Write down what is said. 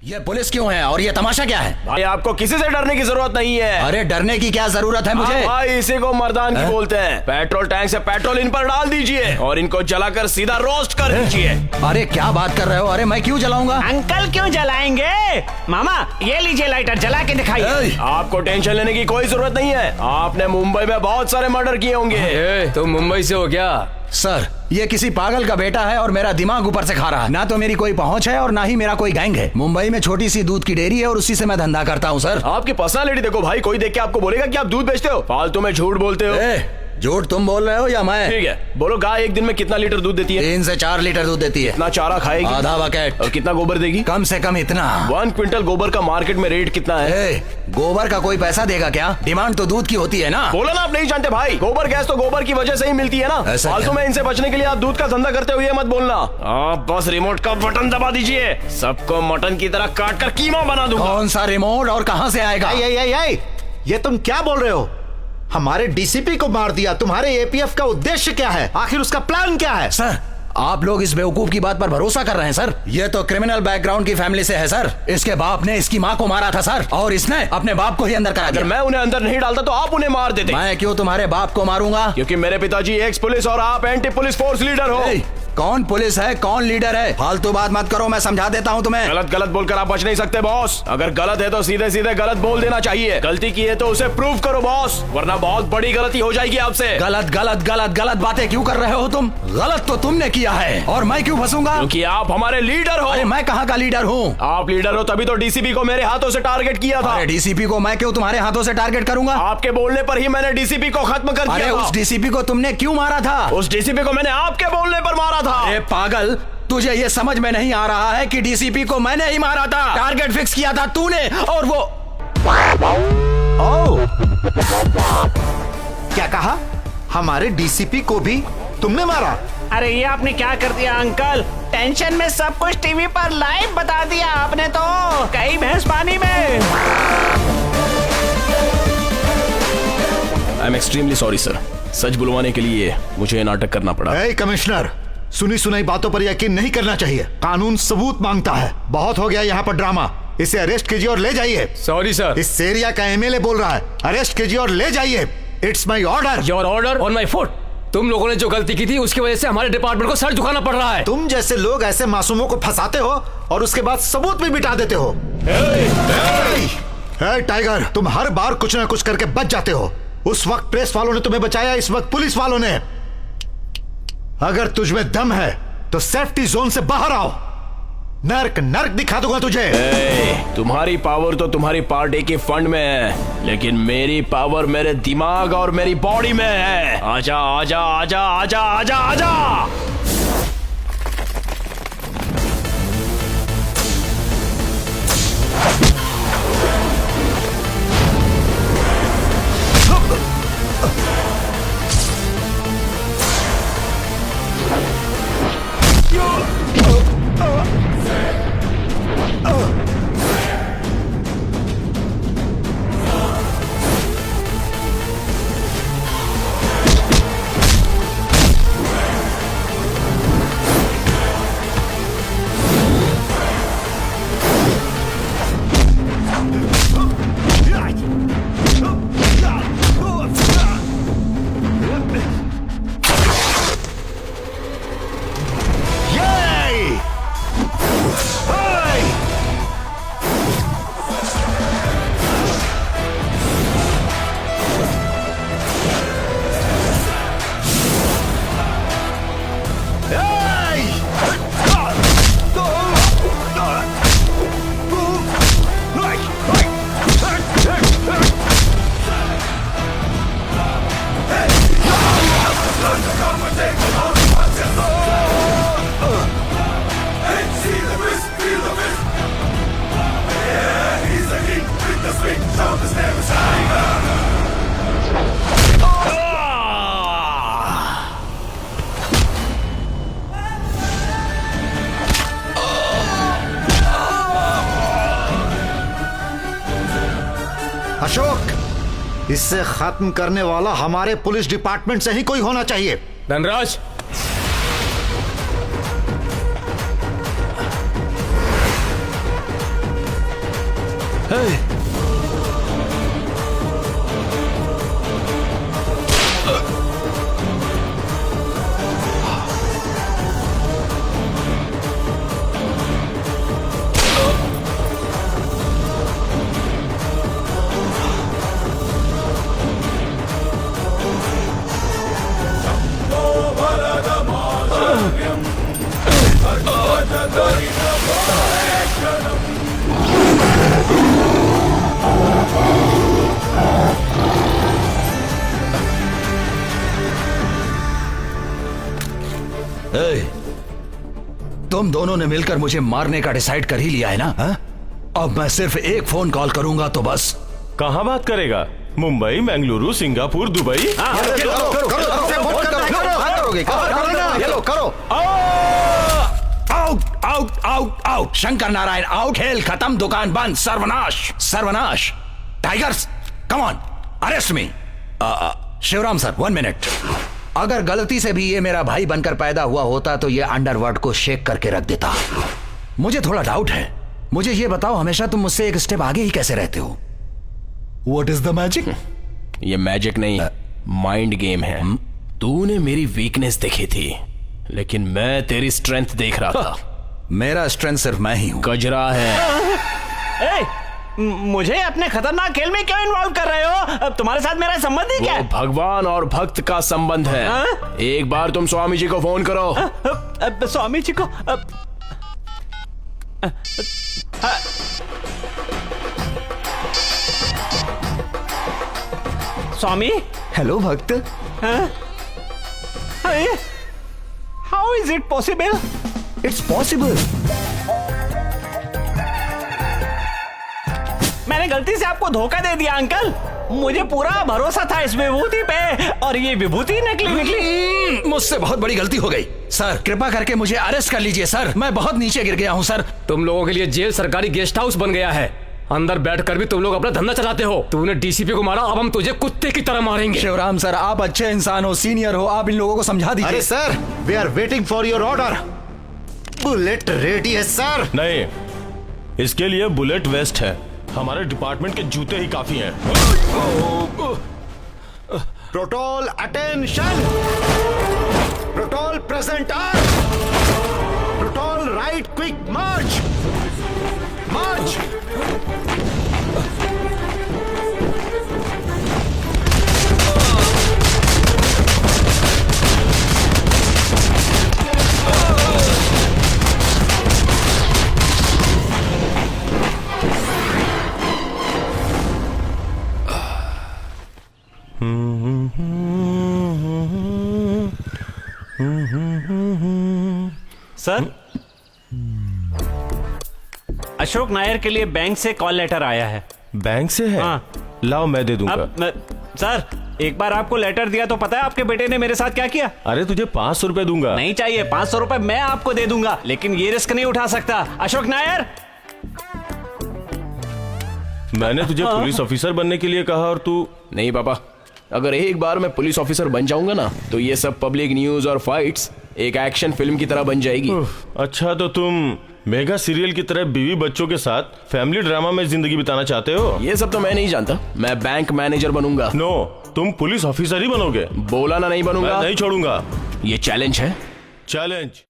ये पुलिस क्यों है और ये तमाशा क्या है? भाई आपको किसी से डरने की जरूरत नहीं है। अरे डरने की क्या जरूरत है मुझे? भाई इसी को मर्दान की बोलते हैं। पेट्रोल टैंक से पेट्रोल इन पर डाल दीजिए और इनको जलाकर सीधा रोस्ट कर दीजिए। अरे क्या बात कर रहे हो? अरे मैं क्यों जलाऊंगा? अंकल क्यों जलाएंगे? मामा ये लीजिए लाइटर, जला के दिखाइए। आपको टेंशन लेने की कोई जरूरत नहीं है। आपने मुंबई में बहुत सारे मर्डर किए होंगे। तुम मुंबई से हो क्या? सर ये किसी पागल का बेटा है और मेरा दिमाग ऊपर से खा रहा है। ना तो मेरी कोई पहुंच है और ना ही मेरा कोई गैंग है। मुंबई में छोटी सी दूध की डेयरी है और उसी से मैं धंधा करता हूं सर। आपकी पर्सनालिटी देखो भाई, कोई देख के आपको बोलेगा कि आप दूध बेचते हो। फालतू में झूठ बोलते हो। झूठ तुम बोल रहे हो या मैं? ठीक है बोलो, गाय एक दिन में कितना लीटर दूध देती है? 3 से 4 लीटर दूध देती है। कितना चारा खाएगी? आधा बकेट। और कितना गोबर देगी? कम से कम इतना। 1 क्विंटल गोबर का मार्केट में रेट कितना है? गोबर का कोई पैसा देगा क्या? डिमांड तो दूध की होती है ना। बोला ना आप नहीं जानते भाई। गोबर गैस तो गोबर की वजह से ही मिलती है ना। फालतू में इनसे बचने के लिए आप दूध का धंधा करते हो ये मत बोलना। आप बस रिमोट का बटन दबा दीजिए, सबको मटन की तरह काट कर कीमा बना दूंगा। कौन सा रिमोट और कहां से आएगा? ये तुम क्या बोल रहे हो? हमारे डीसीपी को मार दिया। तुम्हारे एपीएफ का उद्देश्य क्या है? आखिर उसका प्लान क्या है? सर आप लोग इस बेवकूफ की बात पर भरोसा कर रहे हैं सर। ये तो क्रिमिनल बैकग्राउंड की फैमिली से है सर। इसके बाप ने इसकी माँ को मारा था सर और इसने अपने बाप को ही अंदर करा दिया। अगर मैं उन्हें अंदर नहीं डालता तो आप उन्हें मार देते। मैं क्यों तुम्हारे बाप को मारूंगा? क्योंकि मेरे पिताजी एक्स पुलिस और आप एंटी पुलिस फोर्स लीडर हो। कौन पुलिस है कौन लीडर है? फालतू बात मत करो, मैं समझा देता हूँ तुम्हें। गलत गलत बोलकर आप बच नहीं सकते बॉस। अगर गलत है तो सीधे सीधे गलत बोल देना चाहिए। गलती की है तो उसे प्रूव करो बॉस, वरना बहुत बड़ी गलती हो जाएगी आपसे। गलत गलत गलत गलत बातें क्यों कर रहे हो तुम? गलत तो तुमने किया है और मैं क्यों फंसूंगा? क्योंकि आप हमारे लीडर हो। अरे मैं कहाँ का लीडर हूँ? आप लीडर हो तभी तो डीसीपी को मेरे हाथों से टारगेट किया था। अरे डीसीपी को मैं क्यों तुम्हारे हाथों से टारगेट करूंगा? आपके बोलने पर ही मैंने डीसीपी को खत्म कर दिया। अरे उस डीसीपी को तुमने क्यों मारा था? उस डीसीपी को मैंने आपके बोलने पर मारा था। अरे पागल, तुझे ये समझ में नहीं आ रहा है कि डीसीपी को मैंने ही मारा था। टारगेट फिक्स किया था तूने और वो। ओह, क्या कहा? हमारे डीसीपी को भी तुमने मारा? अरे ये आपने क्या कर दिया अंकल? टेंशन में सब कुछ टीवी पर लाइव बता दिया आपने तो। कई भैंस पानी में। I am extremely sorry sir. सच बुलवाने के लिए मुझे नाटक करना पड़ा। कमिश्नर, सुनी सुनाई बातों पर यकीन नहीं करना चाहिए। कानून सबूत मांगता है। बहुत हो गया यहाँ पर ड्रामा। इसे अरेस्ट कीजिए और ले जाइए। Sorry sir. इस एरिया का एमएलए बोल रहा है। अरेस्ट कीजिए और ले जाइए। It's my order. Your order on my foot. तुम लोगों ने जो गलती की थी उसकी वजह से हमारे डिपार्टमेंट को सर झुकाना पड़ रहा है। तुम जैसे लोग ऐसे मासूमों को फंसाते हो और उसके बाद सबूत भी मिटा देते हो। टाइगर, तुम हर बार कुछ ना कुछ करके बच जाते हो। उस वक्त प्रेस वालों ने तुम्हें बचाया, इस वक्त पुलिस वालों ने। अगर तुझमें दम है तो सेफ्टी जोन से बाहर आओ। नर्क नर्क दिखा दूंगा तुझे। तुम्हारी पावर तो तुम्हारी पार्टी के फंड में है, लेकिन मेरी पावर मेरे दिमाग और मेरी बॉडी में है। आजा आजा आजा आजा आजा आजा। अशोक, इससे खत्म करने वाला हमारे पुलिस डिपार्टमेंट से ही कोई होना चाहिए। धनराज, तुम दोनों ने मिलकर मुझे मारने का डिसाइड कर ही लिया है ना? हा? अब मैं सिर्फ एक फोन कॉल करूंगा तो बस। कहाँ बात करेगा? Mumbai, Bengaluru, Singapore, Dubai? करो। Out out out out. Shankar Narayan out. खेल खत्म, दुकान बंद। सर्वनाश सर्वनाश। Tigers come on, arrest me. Shivram sir 1 मिनट। अगर गलती से भी ये मेरा भाई बनकर पैदा हुआ होता तो ये अंडरवर्ल्ड को शेक करके रख देता। मुझे थोड़ा डाउट है। मुझे ये बताओ, हमेशा तुम मुझसे एक स्टेप आगे ही कैसे रहते हो? What is the magic? ये मैजिक नहीं, माइंड गेम है। तूने मेरी वीकनेस देखी थी, लेकिन मैं तेरी स्ट्रेंथ देख रहा था। मेरा स्ट्रेंथ सिर्फ मैं ही हूं। गजरा है। मुझे अपने खतरनाक खेल में क्यों इन्वॉल्व कर रहे हो? अब तुम्हारे साथ मेरा संबंध ही क्या वो है? भगवान और भक्त का संबंध है। एक बार तुम स्वामी जी को फोन करो। स्वामी जी को स्वामी। हेलो भक्त। How is it possible? It's possible. मैंने गलती से आपको धोखा दे दिया अंकल। मुझे पूरा भरोसा था इस विभूति पे, और ये विभूति निकली। मुझसे बहुत बड़ी गलती हो गई। सर कृपा करके मुझे अरेस्ट कर लीजिए सर, मैं बहुत नीचे गिर गया हूँ सर। तुम लोगों के लिए जेल सरकारी गेस्ट हाउस बन गया है। अंदर बैठकर भी तुम लोग अपना धंधा चलाते हो। तूने डीसीपी को मारा, अब हम तुझे कुत्ते की तरह मारेंगे। शिवराम सर आप अच्छे इंसान हो, सीनियर हो, आप इन लोगों को समझा दीजिए। अरे sir, we are waiting for your order. Bullet ready है सर। नहीं, इसके लिए बुलेट वेस्ट है। हमारे डिपार्टमेंट के जूते ही काफी हैं। प्रोटोल अटेंशन। प्रोटोल प्रेजेंट आर्म। प्रोटोल right quick march. March. Sir, Ashok Nair के लिए बैंक से कॉल लेटर आया है। बैंक से है? हाँ। लाओ मैं दे दूंगा। सर, एक बार आपको लेटर दिया तो पता है आपके बेटे ने मेरे साथ क्या किया? अरे तुझे 500 रुपए दूंगा। नहीं चाहिए, 500 रुपए मैं आपको दे दूंगा, लेकिन ये रिस्क नहीं उठा सकता। अशोक नायर, मैंने तुझे पुलिस ऑफिसर बनने के लिए कहा और तू नहीं। पापा, अगर एक बार मैं पुलिस ऑफिसर बन जाऊंगा ना, तो ये सब पब्लिक न्यूज और फाइट्स एक एक्शन फिल्म की तरह बन जाएगी। अच्छा, तो तुम मेगा सीरियल की तरह बीवी बच्चों के साथ फैमिली ड्रामा में जिंदगी बिताना चाहते हो? ये सब तो मैं नहीं जानता। मैं बैंक मैनेजर बनूंगा। नो, तुम पुलिस ऑफिसर ही बनोगे। बोला ना नहीं बनूंगा। नहीं छोड़ूंगा। ये चैलेंज है। चैलेंज।